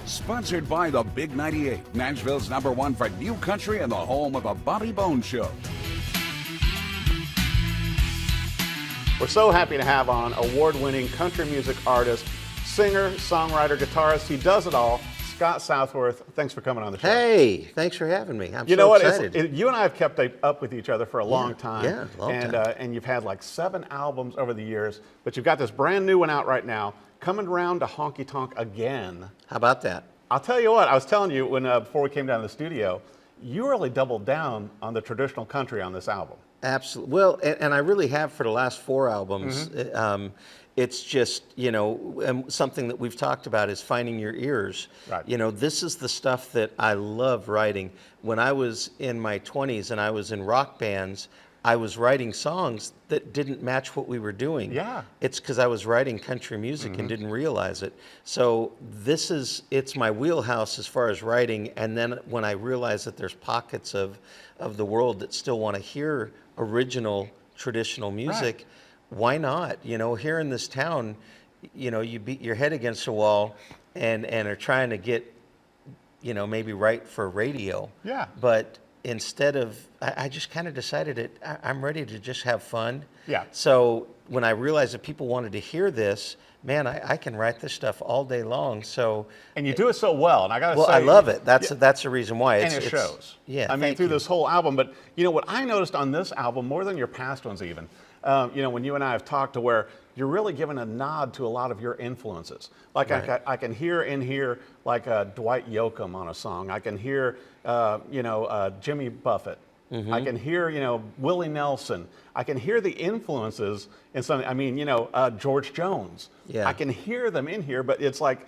Sponsored by the Big 98, Nashville's #1 for new country and the home of the Bobby Bones Show. We're so happy to have on award-winning country music artist, singer, songwriter, guitarist. He does it all. Scott Southworth, thanks for coming on the show. Hey, thanks for having me. I'm you so know what? excited. You and I have kept up with each other for a long time. Yeah, long time. And you've had like 7 albums over the years, but you've got this brand new one out right now, Comin Round to Honky Tonk Again. How about that? I'll tell you what, I was telling you when before we came down to the studio, you really doubled down on the traditional country on this album. Absolutely. Well, and I really have for the last 4 albums. It's just, and something that we've talked about is finding your ears. Right. This is the stuff that I love writing. When I was in my 20s and I was in rock bands, I was writing songs that didn't match what we were doing. Yeah. It's because I was writing country music and didn't realize it. So it's my wheelhouse as far as writing. And then when I realize that there's pockets of the world that still want to hear original traditional music, right. Why not? Here in this town, you beat your head against a wall and are trying to get, maybe write for radio. Yeah. But instead of, I just kind of decided that I'm ready to just have fun. Yeah. So when I realized that people wanted to hear this, man, I can write this stuff all day long. So and you do it so well, and I gotta well, say, I love it. That's the reason why. And it shows. Yeah, I mean, through this whole album. But what I noticed on this album more than your past ones, even, when you and I have talked, to where you're really giving a nod to a lot of your influences. Like right. I can hear in here like Dwight Yoakam on a song. I can hear Jimmy Buffett. I can hear Willie Nelson. I can hear the influences in some. I mean, George Jones. Yeah. I can hear them in here, but it's like,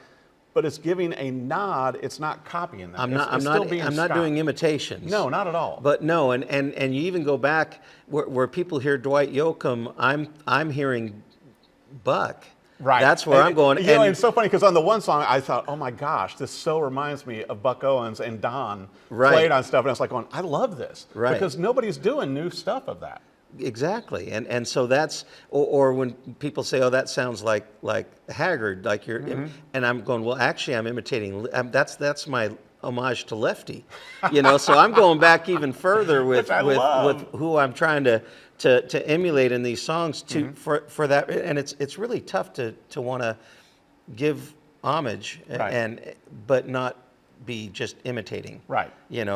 but it's giving a nod. It's not copying them. I'm It's not doing imitations. No, not at all. But no, and you even go back where people hear Dwight Yoakam, I'm hearing Buck. Right. That's where I'm going. And it's so funny because on the one song I thought, oh my gosh, this so reminds me of Buck Owens and Don played on stuff, and I was like going, I love this. Right. Because nobody's doing new stuff of that. Exactly, and so that's, or when people say, oh, that sounds like Haggard, like you're, and I'm going, well, actually, I'm imitating. That's my homage to Lefty, So I'm going back even further with who I'm trying to emulate in these songs for that, and it's really tough to want to give homage but not be just imitating. Right.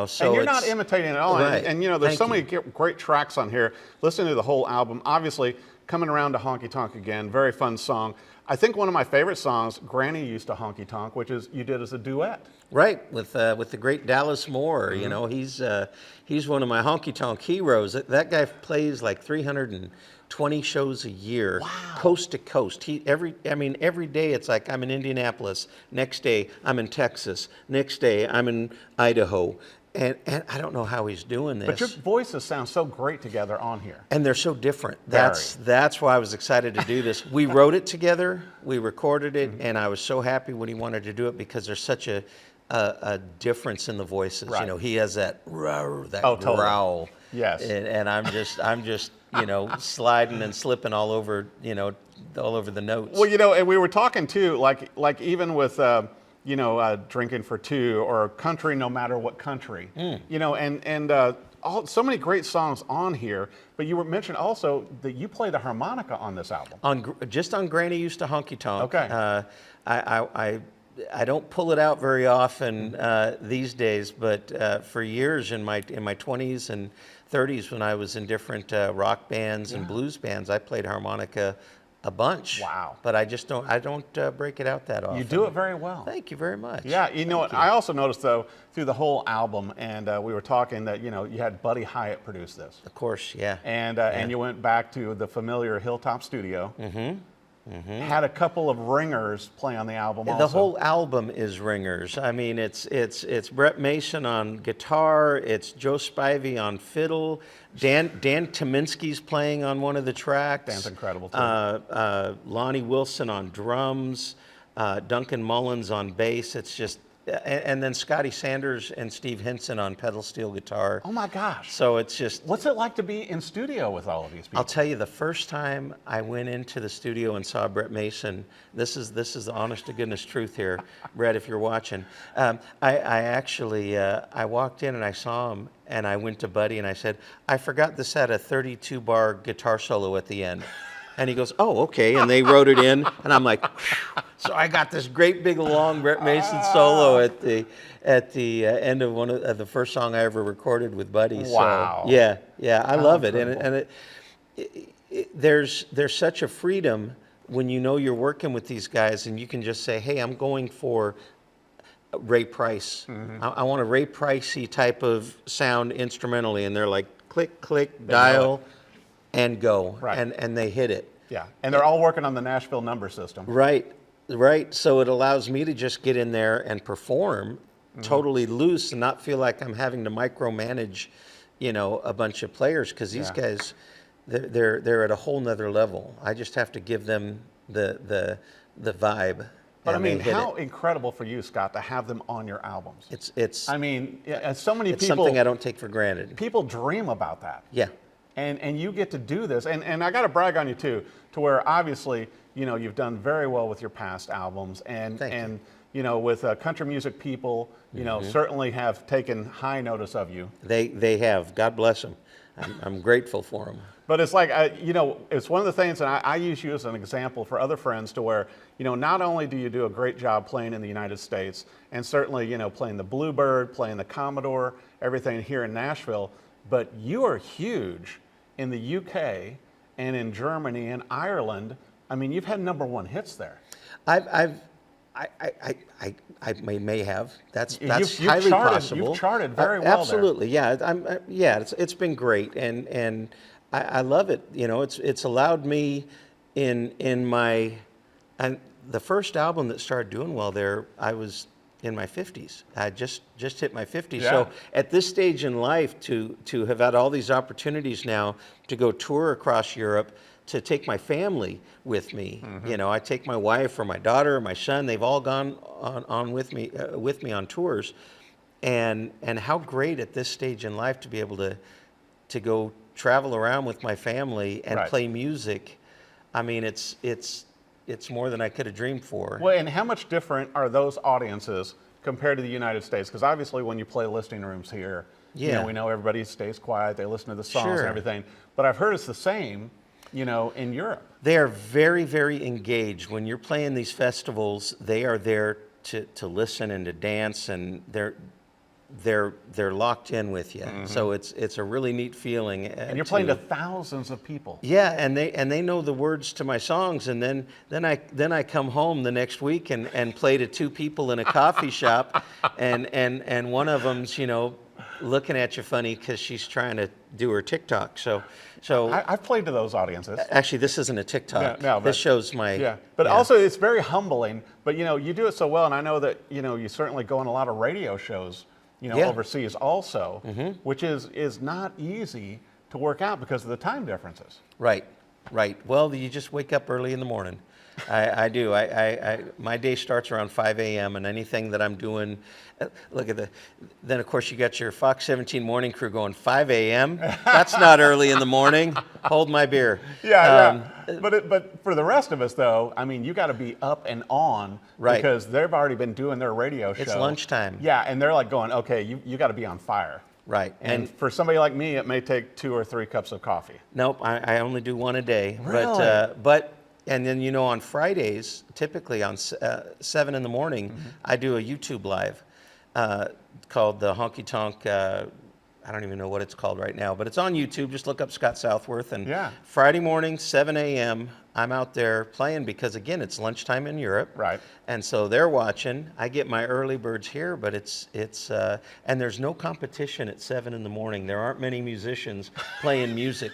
So and you're not imitating at all. Right. And there's so many great tracks on here. Listening to the whole album, obviously, Coming Around to Honky Tonk Again, very fun song. I think one of my favorite songs, Granny Used to Honky Tonk, which is you did as a duet. Right, with the great Dallas Moore. He's one of my honky tonk heroes. That guy plays like 320 shows a year, coast to coast. Every day it's like I'm in Indianapolis. Next day I'm in Texas. Next day I'm in Idaho. And I don't know how he's doing this. But your voices sound so great together on here. And they're so different. That's why I was excited to do this. We wrote it together, we recorded it, and I was so happy when he wanted to do it because there's such a difference in the voices. Right. He has that growl. Totally. Yes. And I'm just sliding and slipping all over the notes. Well, and we were talking too, like even with Drinking for Two or Country No Matter What Country, so many great songs on here. But you were mentioned also that you play the harmonica on this album. Just on Granny Used to Honky Tonk. Okay. I don't pull it out very often these days, but for years in my 20s and 30s, when I was in different rock bands and blues bands, I played harmonica a bunch. Wow. But I don't break it out that often. You do it very well. Thank you very much. Yeah, I also noticed though through the whole album, and we were talking that you had Buddy Hyatt produce this. Of course, yeah. And you went back to the familiar Hilltop Studio. Had a couple of ringers play on the album also. The whole album is ringers. I mean, it's Brett Mason on guitar, it's Joe Spivey on fiddle, Dan Tominski's playing on one of the tracks. Dan's incredible too. Lonnie Wilson on drums, Duncan Mullins on bass. and then Scotty Sanders and Steve Hinson on pedal steel guitar. Oh my gosh. So it's just. What's it like to be in studio with all of these people? I'll tell you, the first time I went into the studio and saw Brett Mason, this is the honest to goodness truth here, Brett, if you're watching. I actually I walked in and I saw him, and I went to Buddy and I said, I forgot this had a 32-bar guitar solo at the end. And he goes, oh, okay. And they wrote it in, and I'm like, whew. So I got this great big long Brett Mason solo at the end of one of the first song I ever recorded with Buddy. Wow. So, yeah, I love it, and there's such a freedom when you know you're working with these guys, and you can just say, hey, I'm going for Ray Price. I want a Ray Pricey type of sound instrumentally, and they're like, click, click, dial, and go, Right. and they hit it. Yeah, and they're all working on the Nashville number system. Right. So it allows me to just get in there and perform totally loose and not feel like I'm having to micromanage, a bunch of players, because these guys, they're at a whole nother level. I just have to give them the vibe. But I and they mean, hit how it. incredible for you, Scott, to have them on your albums. It's I mean, and so many it's people. something I don't take for granted. People dream about that. Yeah. And you get to do this. And I got to brag on you, too, to where obviously, you've done very well with your past albums. And with Country Music people, certainly have taken high notice of you. They have. God bless them. I'm grateful for them. But it's like, it's one of the things, and I use you as an example for other friends to where, not only do you do a great job playing in the United States, and certainly, playing the Bluebird, playing the Commodore, everything here in Nashville, but you are huge in the UK and in Germany and Ireland. I mean, you've had #1 hits there. I may have. That's You've highly charted, possible. You've charted very well absolutely, there. Yeah. It's been great, and I love it. It's allowed me in my, and the first album that started doing well there, I was in my 50s. I just hit my 50s. Yeah. So at this stage in life, to have had all these opportunities now to go tour across Europe, to take my family with me. I take my wife or my daughter or my son. They've all gone on with me on tours, and how great at this stage in life to be able to go travel around with my family and Right. play music. I mean, it's more than I could have dreamed for. Well, and how much different are those audiences compared to the United States? Because obviously when you play listing rooms here, we know everybody stays quiet, they listen to the songs Sure. and everything. But I've heard it's the same, in Europe. They are very, very engaged. When you're playing these festivals, they are there to listen and to dance, and they're locked in with you. So it's a really neat feeling. And you're playing to thousands of people. Yeah, and they know the words to my songs, and then I come home the next week and play to 2 people in a coffee shop, and one of them's looking at you funny because she's trying to do her TikTok. So I've played to those audiences. actually, this isn't a TikTok. No, but- this shows my But also it's very humbling. But you do it so well, and I know that you certainly go on a lot of radio shows, overseas also, which is not easy to work out because of the time differences. Right. Well, you just wake up early in the morning. I do. My day starts around 5 a.m. and anything that I'm doing, then of course you got your Fox 17 morning crew going 5 a.m. That's not early in the morning. Hold my beer. Yeah. But for the rest of us though, I mean, you got to be up and on Right. because they've already been doing their radio show. It's lunchtime. Yeah, and they're like going, okay, you got to be on fire. Right. And for somebody like me, it may take 2 or 3 cups of coffee. Nope, I only do 1 a day. Really? But and then on Fridays, typically on 7 in the morning, I do a YouTube live called the Honky Tonk. I don't even know what it's called right now, but it's on YouTube. Just look up Scott Southworth. And Yeah. Friday morning, 7 a.m., I'm out there playing because, again, it's lunchtime in Europe. Right. And so they're watching. I get my early birds here, but it's and there's no competition at 7 in the morning. There aren't many musicians playing music.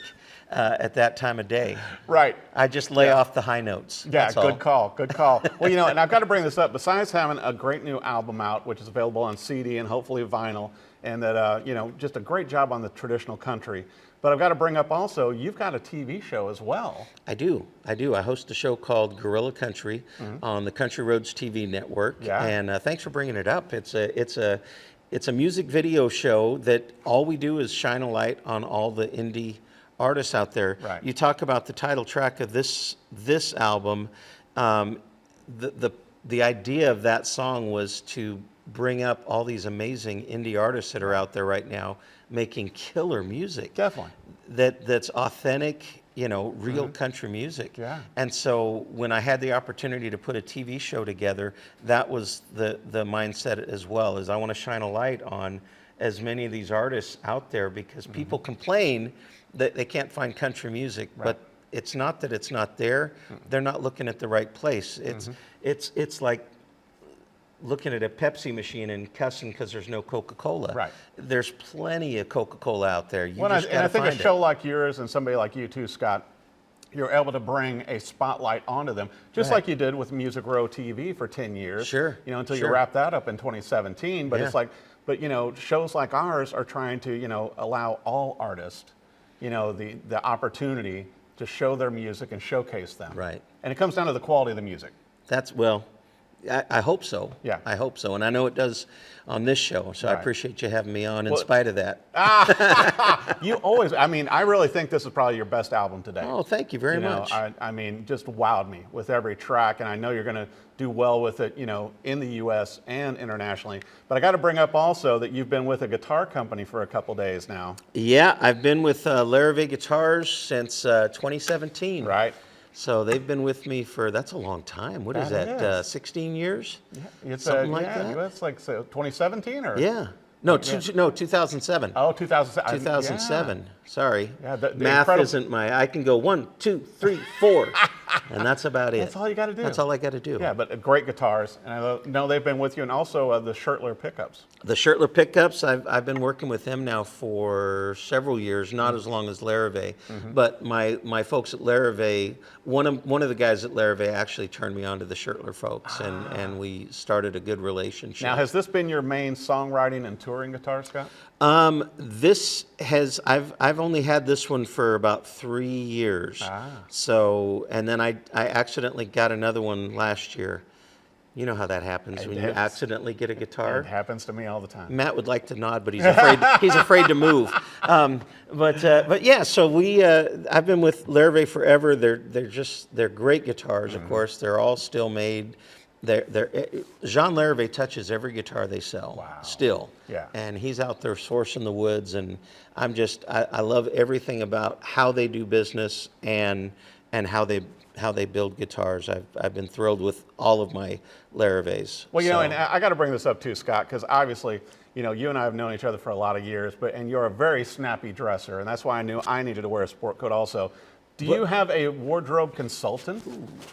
at that time of day. Right. I just lay off the high notes. Yeah, That's all. good call, good call. Well, you know, and I've got to bring this up. Besides having a great new album out, which is available on CD and hopefully vinyl, and that, you know, just a great job on the traditional country. But I've got to bring up also, you've got a TV show as well. I do. I host a show called Guerrilla Country on the Country Roads TV network. Yeah. And thanks for bringing it up. It's a music video show that all we do is shine a light on all the indie artists out there. Right. You talk about the title track of this album. The idea of that song was to bring up all these amazing indie artists that are out there right now making killer music. Definitely. That's authentic, you know, real country music. Yeah. And so when I had the opportunity to put a TV show together, that was the mindset as well, is I want to shine a light on as many of these artists out there, because people complain that they can't find country music, but it's not that it's not there. They're not looking at the right place. It's like looking at a Pepsi machine and cussing because there's no Coca-Cola. Right. There's plenty of Coca-Cola out there. You Well, just and I gotta think a find show it. like yours and somebody like you too, Scott, you're able to bring a spotlight onto them, just like you did with Music Row TV for 10 years. Sure, You know, until you sure. wrapped that up in 2017. But Yeah. it's like, but you know, shows like ours are trying to, you know, allow all artists, you know, the opportunity to show their music and showcase them. Right. And it comes down to the quality of the music. I hope so. Yeah. I hope so. And I know it does on this show. So I Right. appreciate you having me on in Well- spite of that. You always, I mean, I really think this is probably your best album today. Oh, thank you very You know, much. I mean, just wowed me with every track, and I know you're going to do well with it, you know, in the U.S. and internationally. But I got to bring up also that you've been with a guitar company for a couple days now. Yeah, I've been with Larrivee Guitars since 2017. Right. So they've been with me for, that's a long time. What is That that, is. 16 years? It's Something like yeah, that? It's like 2017 or Yeah. No, 2007. Oh, 2007. 2007. Sorry. Yeah, the Math incredible- isn't I can go 1, 2, 3, 4, and that's about it. That's all you got to do. That's all I got to do. Yeah, but great guitars, and I know they've been with you, and also the Shirtler pickups. The Shirtler pickups, I've been working with them now for several years, not as long as Larrivee, but my folks at Larrivee, one of the guys at Larrivee actually turned me on to the Shirtler folks, and we started a good relationship. Now, has this been your main songwriting and touring guitar, Scott? This has I've only had this one for about 3 years. So, and then I accidentally got another one last year. You know how that happens when you It's- accidentally get a guitar. It happens to me all the time. Matt would like to nod, but he's afraid. He's afraid to move. But yeah. So I've been with Larrivee forever. They're great guitars. Of course, they're all still made. Jean Larrivee touches every guitar they sell. Wow. Still. Yeah. And he's out there sourcing the woods, and I love everything about how they do business and how they build guitars. I've been thrilled with all of my Larrivees. Well, you know, So- and I got to bring this up too, Scott, because obviously, you know, you and I have known each other for a lot of years, and you're a very snappy dresser, and that's why I knew I needed to wear a sport coat also. Do you have a wardrobe consultant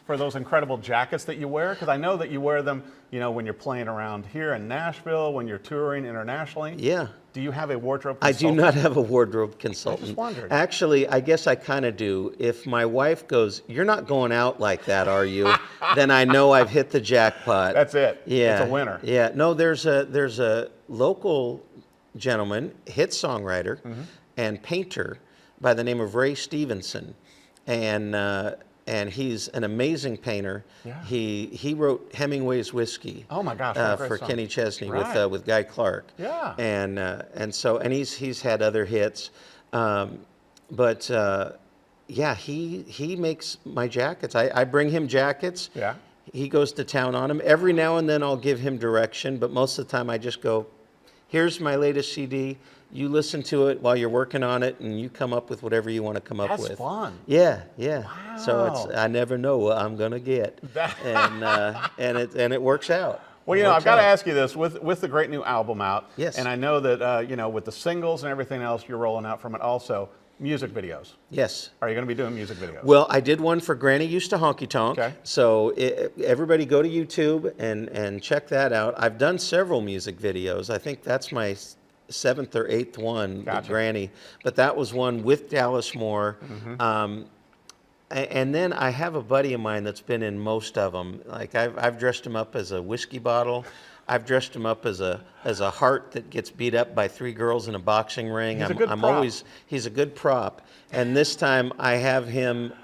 for those incredible jackets that you wear? Because I know that you wear them, you know, when you're playing around here in Nashville, when you're touring internationally. Yeah. Do you have a wardrobe I consultant? do not have a wardrobe consultant. wondered. Actually, I guess I kind of do. If my wife goes, "You're not going out like that, are you?" then I know I've hit the jackpot. That's it. Yeah. It's a winner. Yeah. No, there's a local gentleman, hit songwriter and painter by the name of Ray Stevenson, and he's an amazing painter. Yeah. He wrote Hemingway's Whiskey. Oh my gosh, what a great for song. Kenny Chesney Right. with Guy Clark. Yeah. And he's had other hits, but yeah, he makes my jackets. I bring him jackets. Yeah. He goes to town on them. Every now and then I'll give him direction, but most of the time I just go, "Here's my latest CD. You listen to it while you're working on it, and you come up with whatever you want to come up That's with." fun. Yeah, yeah. So Wow. I never know what I'm gonna get, and it works out. Well, you know, I've got to ask you this with the great new album out. Yes. And I know that, you know, with the singles and everything else you're rolling out from it also, music videos. Yes. Are you going to be doing music videos? Well, I did one for Granny Used to Honky Tonk. Okay. So everybody go to YouTube and check that out. I've done several music videos. I think that's my seventh or eighth one, Gotcha. the Granny. But that was one with Dallas Moore. And then I have a buddy of mine that's been in most of them. Like I've dressed him up as a whiskey bottle. I've dressed him up as a heart that gets beat up by 3 girls in a boxing ring. He's a good prop. He's a good prop. And this time I have him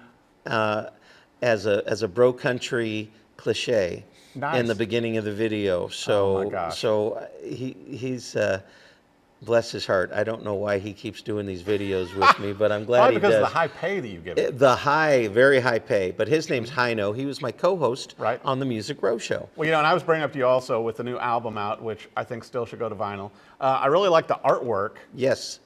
as a bro country cliche in the beginning of the video. So Oh my gosh. so he's bless his heart. I don't know why he keeps doing these videos with me, but I'm glad Probably he because does. of the high pay that you give him. The high, very high pay. But his name's Hino. He was my co-host Right. on the Music Row Show. Well, and I was bringing up to you also with the new album out, which I think still should go to vinyl. I really like the artwork. Yes.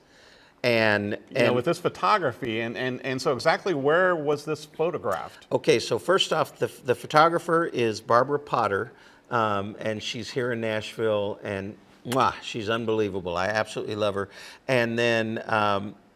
And With this photography, and so exactly where was this photographed? okay, so first off, the photographer is Barbara Potter, and she's here in Nashville, and mwah, she's unbelievable. I absolutely love her. And then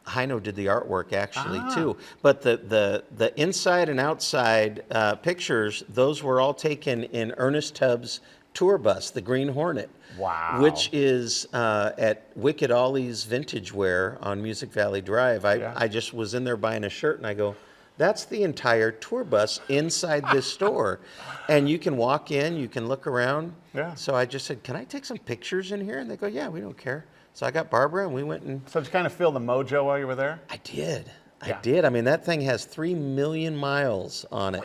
Hino did the artwork actually too. But the inside and outside pictures, those were all taken in Ernest Tubbs' tour bus, the Green Hornet. Wow. Which is at Wicked Ollie's Vintage Wear on Music Valley Drive. I just was in there buying a shirt, and I go, that's the entire tour bus inside this store. And you can walk in, you can look around. Yeah. So I just said, can I take some pictures in here? And they go, yeah, we don't care. So I got Barbara, and we went and... So did you kind of feel the mojo while you were there? I did. Yeah. I did. I mean, that thing has 3 million miles on it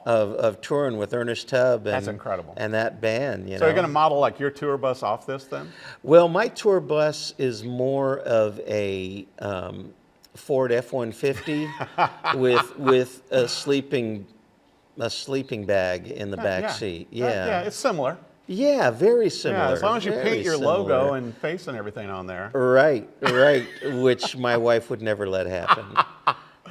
of touring with Ernest Tubb. And, That's incredible. And that band, So you're going to model like your tour bus off this then? Well, my tour bus is more of a Ford F-150 with a sleeping bag in the back seat. Yeah, it's similar. Yeah, very similar. Yeah, as long as you very paint your similar. logo and face and everything on there. Right, which my wife would never let happen.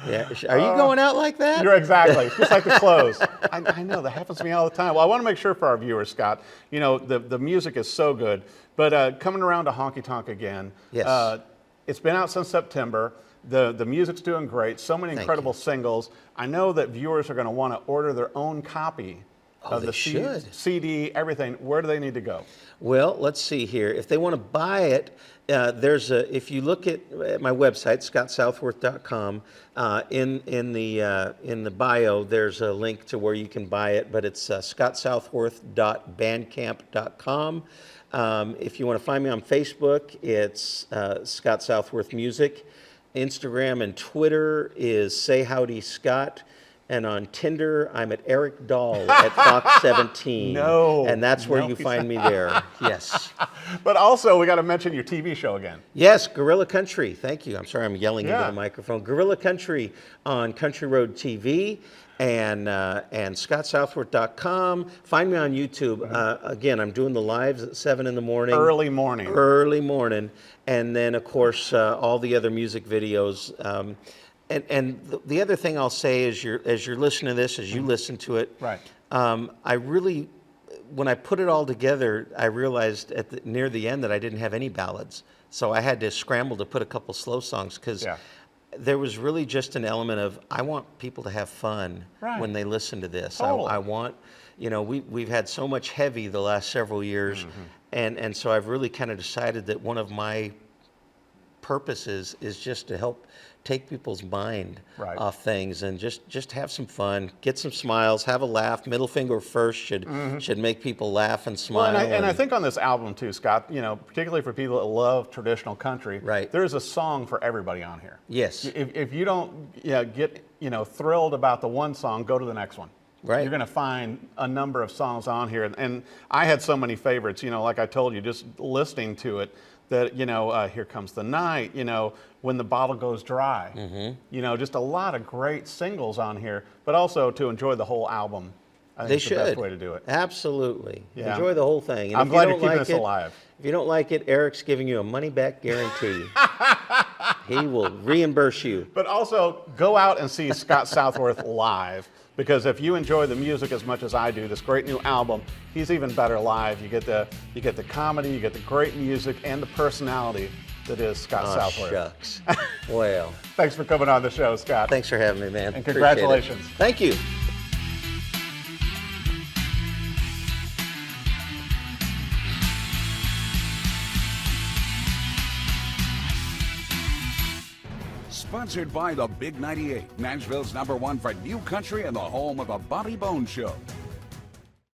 Yeah, are you going out like that? You're exactly. It's just like the clothes. I know, that happens to me all the time. Well, I want to make sure for our viewers, Scott, the music is so good. But coming around to Honky Tonk Again, Yes. It's been out since September. The music's doing great. So many incredible singles. I know that viewers are going to want to order their own copy of the CD, everything. Where do they need to go? Well, let's see here. If they want to buy it, if you look at my website, scottsouthworth.com, in the bio, there's a link to where you can buy it, but it's scottsouthworth.bandcamp.com. If you want to find me on Facebook, it's Scott Southworth Music. Instagram and Twitter is Say Howdy Scott. And on Tinder, I'm at Eric Dahl at Fox17. No. And that's where you find me there. Yes. But also, we got to mention your TV show again. Yes, Guerrilla Country. Thank you. I'm sorry I'm yelling into the microphone. Guerrilla Country on Country Road TV and scottsouthworth.com. Find me on YouTube. Again, I'm doing the lives at 7 in the morning. Early morning. Early morning. And then, of course, all the other music videos. And the other thing I'll say is, as you're listening to this, as you listen to it, right. I really, when I put it all together, I realized near the end that I didn't have any ballads. So I had to scramble to put a couple slow songs because there was really just an element of, I want people to have fun when they listen to this. Totally. I want, we've had so much heavy the last several years, and so I've really kind of decided that one of my purposes is just to help take people's mind off things and just have some fun, get some smiles, have a laugh. Middle finger first should make people laugh and smile. Well, and I think on this album too, Scott, particularly for people that love traditional country, there's a song for everybody on here. Yes. If you don't get thrilled about the one song, go to the next one. Right. You're going to find a number of songs on here, and I had so many favorites. Like I told you, just listening to it. That Here Comes the Night, When the Bottle Goes Dry, just a lot of great singles on here, but also to enjoy the whole album. I think it's the best way to do it. Absolutely. Enjoy the whole thing. And I'm glad you're keeping this alive. If you don't like it, Eric's giving you a money-back guarantee. He will reimburse you. But also, go out and see Scott Southworth live, because if you enjoy the music as much as I do, this great new album, he's even better live. You get the comedy, you get the great music, and the personality that is Scott Southworth. Shucks. Well. Thanks for coming on the show, Scott. Thanks for having me, man. And congratulations. Thank you. Sponsored by the Big 98, Nashville's #1 for new country and the home of the Bobby Bones Show.